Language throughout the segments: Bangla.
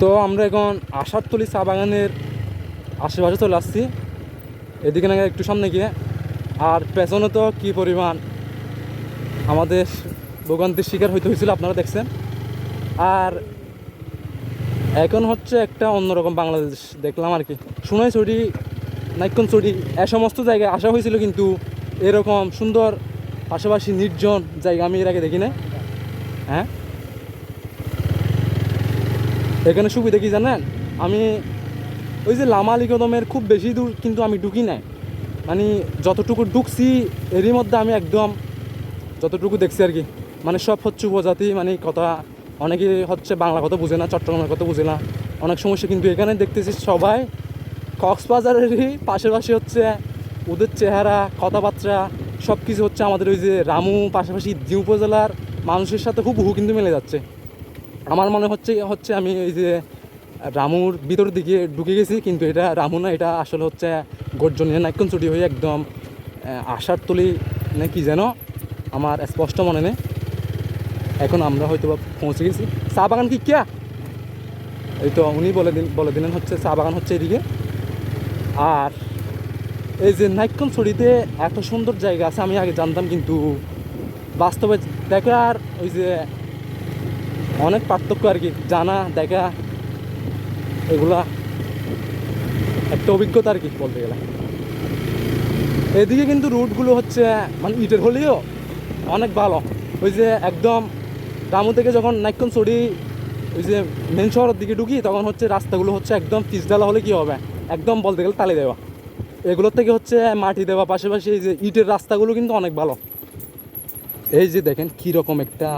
তো আমরা এখন আশারতলি চা বাগানের আশেপাশে চলে আসছি, এদিকে না একটু সামনে গিয়ে। আর পেছনে তো কী পরিমাণ আমাদের ভোগান্তির শিকার হইতে হয়েছিল আপনারা দেখছেন। আর এখন হচ্ছে একটা অন্যরকম বাংলাদেশ দেখলাম আর কি। সোনাইছড়ি, নাইক্ষ্যংছড়ি এ সমস্ত জায়গায় আসা হয়েছিল, কিন্তু এরকম সুন্দর পাশাপাশি নির্জন জায়গা আমি এর আগে দেখি না। হ্যাঁ, এখানে সুবিধা কি জানেন, আমি ওই যে লামা আলী কদমের খুব বেশি দূর কিন্তু আমি ঢুকি নাই, মানে যতটুকু ঢুকছি এরই মধ্যে আমি একদম যতটুকু দেখছি আর কি। মানে সব হচ্ছে উপজাতি, মানে কথা অনেকে হচ্ছে বাংলা কথা বুঝে না, চট্টগ্রামের কথা বুঝে না, অনেক সমস্যা। কিন্তু এখানে দেখতেছি সবাই কক্সবাজারেরই পাশাপাশি হচ্ছে ওদের চেহারা, কথাবার্তা সব কিছু হচ্ছে আমাদের ওই যে রামু পাশাপাশি দি উপজেলার মানুষের সাথে হুবহু কিন্তু মিলে যাচ্ছে। আমার মনে হচ্ছে হচ্ছে আমি এই যে রামুর ভিতর দিকে ঢুকে গেছি, কিন্তু এটা রামু না, এটা আসলে হচ্ছে গর্জনীয় নাইক্ষ্যংছড়ি হয়ে একদম আশারতলি না কি যেন, আমার স্পষ্ট মনে নেই। এখন আমরা হয়তো বা পৌঁছে গেছি। চা বাগান কি কিয়া, এই তো উনি বলে দিলেন হচ্ছে চা বাগান হচ্ছে এদিকে। আর এই যে নাইক্ষ্যংছড়িতে এত সুন্দর জায়গা আছে আমি আগে জানতাম, কিন্তু বাস্তবে দেখার ওই যে অনেক পার্থক্য আর কি, জানা দেখা এগুলা একটা অভিজ্ঞতা আর কি বলতে গেলে। এদিকে কিন্তু রুটগুলো হচ্ছে মানে ইটের হলেও অনেক ভালো। ওই যে একদম রামু থেকে যখন নাইক্ষ্যংছড়ি ওই যে মেন শহরের দিকে ঢুকি, তখন হচ্ছে রাস্তাগুলো হচ্ছে একদম পিচঢালা হলে কী হবে, একদম বলতে গেলে তালি দেওয়া। এগুলোর থেকে হচ্ছে মাটি দেওয়া, পাশাপাশি এই যে ইটের রাস্তাগুলো কিন্তু অনেক ভালো। এই যে দেখেন কীরকম একটা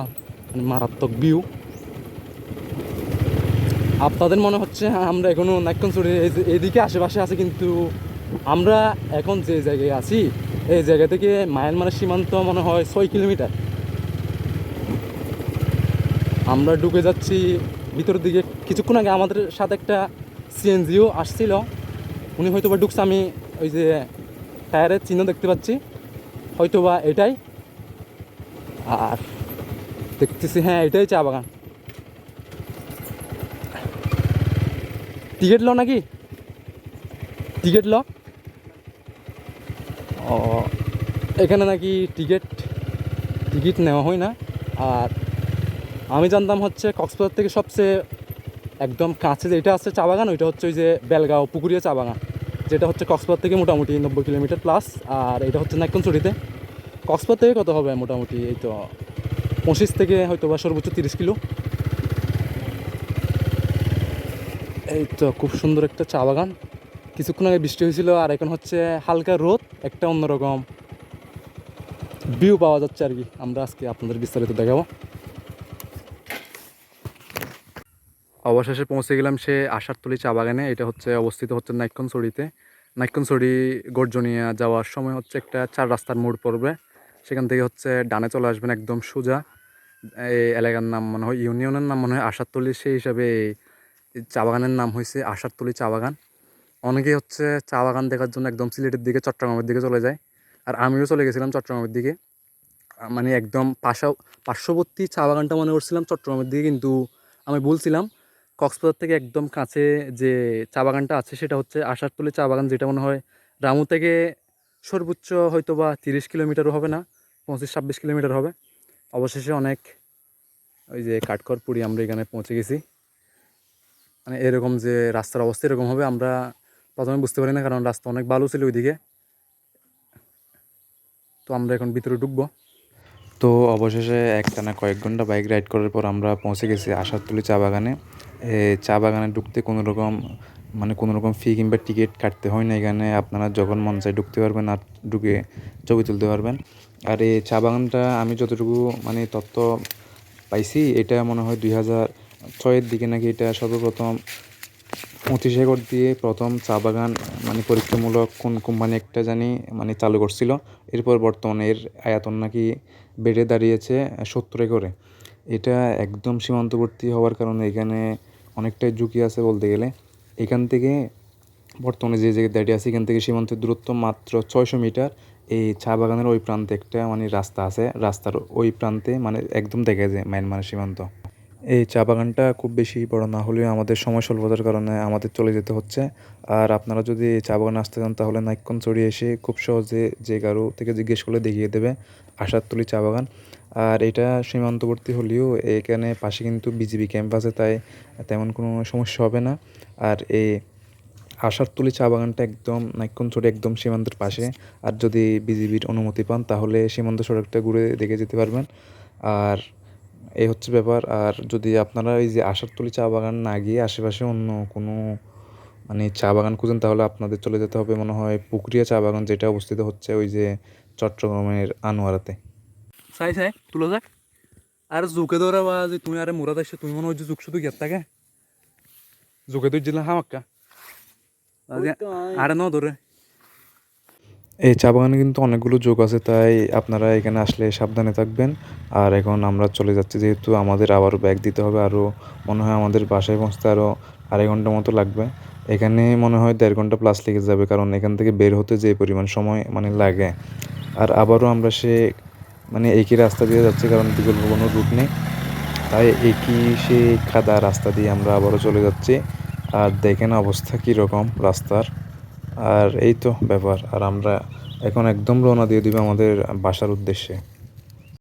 মানে মারাত্মক ভিউ। আপনাদের মনে হচ্ছে আমরা এখনও নাইক্ষ্যংছড়ির এইদিকে আশেপাশে আছে, কিন্তু আমরা এখন যে জায়গায় আছি এই জায়গা থেকে মায়ানমারের সীমান্ত মনে হয় 6 কিলোমিটার। আমরা ঢুকে যাচ্ছি ভিতরের দিকে। কিছুক্ষণ আগে আমাদের সাথে একটা সিএনজিও আসছিল, উনি হয়তো বা ঢুকছে। আমি ওই যে টায়ারের চিহ্ন দেখতে পাচ্ছি, হয়তো বা এটাই। আর দেখতেছি হ্যাঁ এটাই চা বাগান। টিকিট লো নাকি, টিকিট লো। ও, এখানে নাকি টিকিট টিকিট নেওয়া হয় না। আর আমি জানতাম হচ্ছে কক্সবাজার থেকে সবচেয়ে একদম কাছে যেটা আছে চা বাগান, ওইটা হচ্ছে ওই যে বেলগাঁও পুকুরিয়া চা বাগান, যেটা হচ্ছে কক্সবাজার থেকে মোটামুটি 90 কিলোমিটার প্লাস। আর এটা হচ্ছে নাইক্ষ্যংছড়িতে। কক্সবাজার থেকে কত হবে মোটামুটি, এই তো 25 থেকে হয়তো বা সর্বোচ্চ 30 কিলো। এই তো খুব সুন্দর একটা চা বাগান। কিছুক্ষণ আগে বৃষ্টি হয়েছিল, আর এখন হচ্ছে হালকা রোদ, একটা অন্যরকম ভিউ পাওয়া যাচ্ছে আর কি। আমরা আজকে আপনাদের বিস্তারিত দেখাবো। অবশেষে পৌঁছে গেলাম সে আশারতলি চা বাগানে। এটা হচ্ছে অবস্থিত হচ্ছে নাইক্ষ্যংছড়িতে। নাইক্ষ্যংছড়ি গর্জনিয়া যাওয়ার সময় হচ্ছে একটা 4 রাস্তার মোড় পড়বে, সেখান থেকে হচ্ছে ডানে চলে আসবেন একদম সোজা। এই এলাকার নাম মনে হয়, ইউনিয়নের নাম মনে হয় আশারতলি, সেই হিসাবে এই চা বাগানের নাম হয়েছে আশারতলি চা বাগান। অনেকেই হচ্ছে চা বাগান দেখার জন্য একদম সিলেটের দিকে, চট্টগ্রামের দিকে চলে যায়। আর আমিও চলে গেছিলাম চট্টগ্রামের দিকে। মানে একদম পার্শ্ববর্তী চা বাগানটা মনে করছিলাম চট্টগ্রামের দিকে, কিন্তু আমি বলছিলাম কক্সবাজার থেকে একদম কাছে যে চা বাগানটা আছে সেটা হচ্ছে আশারতলি চা বাগান, যেটা মনে হয় রামু থেকে সর্বোচ্চ হয়তো বা 30 কিলোমিটারও হবে না, 25-26 কিলোমিটার হবে। অবশেষে অনেক ওই যে কাঠখড় পুড়ি আমরা এখানে পৌঁছে গেছি। মানে এরকম যে রাস্তার অবস্থা এরকম হবে আমরা প্রথমে বুঝতে পারি না, কারণ রাস্তা অনেক ভালো ছিল ওইদিকে। তো আমরা এখন ভিতরে ঢুকবো। তো অবশেষে একটানা কয়েক ঘন্টা বাইক রাইড করার পর আমরা পৌঁছে গেছি আশারতলি চা বাগানে। চা বাগানে ঢুকতে কোনো রকম ফি কিংবা টিকিট কাটতে হয় না এখানে। আপনারা যখন মন চায় ঢুকতে পারবেন আর ঢুকে ছবি তুলতে পারবেন। আর এই চা বাগানটা আমি যতটুকু মানে তথ্য পাইছি, এটা মনে হয় 2006-এর দিকে নাকি এটা সর্বপ্রথম 25 একর দিয়ে প্রথম চা বাগান মানে পরীক্ষামূলক কোন কোম্পানি একটা জানি মানে চালু করছিল। এরপর বর্তমানে এর আয়তন নাকি বেড়ে দাঁড়িয়েছে 70 একরে। এটা একদম সীমান্তবর্তী হওয়ার কারণে এখানে অনেকটাই ঝুঁকি আছে বলতে গেলে। এখান থেকে বর্তমানে যে জায়গায় দাঁড়িয়ে আছে এখান থেকে সীমান্তের দূরত্ব মাত্র 600 মিটার। এই চা বাগানের ওই প্রান্তে একটা মানে রাস্তা আছে, রাস্তার ওই প্রান্তে মানে একদম দেখা যায় মায়ানমারের সীমান্ত। এই চা বাগানটা খুব বেশি বড় না হলেও আমাদের সময় স্বল্পতার কারণে আমাদের চলে যেতে হচ্ছে। আর আপনারা যদি এই চা বাগানে আসতে চান তাহলে নাইক্ষ্যংছড়ি এসে খুব সহজে যে কারো থেকে জিজ্ঞেস করলে দেখিয়ে দেবে আশারতলী চা বাগান। আর এটা সীমান্তবর্তী হলেও এখানে পাশে কিন্তু বিজিবি ক্যাম্প আছে, তাই তেমন কোনো সমস্যা হবে না। আর এই আশারতলী চা বাগানটা একদম নাইক্ষ্যংছড়ি একদম সীমান্তের পাশে। আর যদি বিজিবির অনুমতি পান তাহলে সীমান্ত সড়কটা ঘুরে দেখে যেতে পারবেন। আর এই হচ্ছে ব্যাপার। আর যদি আপনারা এই যে আশারতলী চা বাগান না গিয়ে আশেপাশে অন্য কোনো মানে চা বাগান খুঁজেন তাহলে আপনাদের চলে যেতে হবে মনে হয় পুকুরিয়া চা বাগান, যেটা অবস্থিত হচ্ছে ওই যে চট্টগ্রামের আনোয়ারাতে। চাই চাই তুলো যাক আর জোকে ধরে বা যে তুমি আরে মুরাদ আসছে তুমি মনে হয় যে জোক শুধু গেত থাকে জোকে ধরছিলাম হামাক্কা আরে ন ধরে। এই চা বাগানে কিন্তু অনেকগুলো ঝোঁক আছে, তাই আপনারা এখানে আসলে সাবধানে থাকবেন। আর এখন আমরা চলে যাচ্ছি যেহেতু আমাদের আবারও ব্যাগ দিতে হবে, আরও মনে হয় আমাদের বাসায় পৌঁছতে আরও 2.5 ঘন্টা মতো লাগবে। এখানে মনে হয় 1.5 ঘন্টা প্লাস লেগে যাবে, কারণ এখান থেকে বের হতে যে পরিমাণ সময় মানে লাগে। আর আবারও আমরা মানে একই রাস্তা দিয়ে যাচ্ছি কারণ বিকল্প কোনো রুট নেই, তাই একই কাদা রাস্তা দিয়ে আমরা আবারও চলে যাচ্ছি। আর দেখেন অবস্থা কীরকম রাস্তার। আর এই তো ব্যাপার। আর আমরা এখন একদম রওনা দিয়ে দিব আমাদের বাসার উদ্দেশ্যে।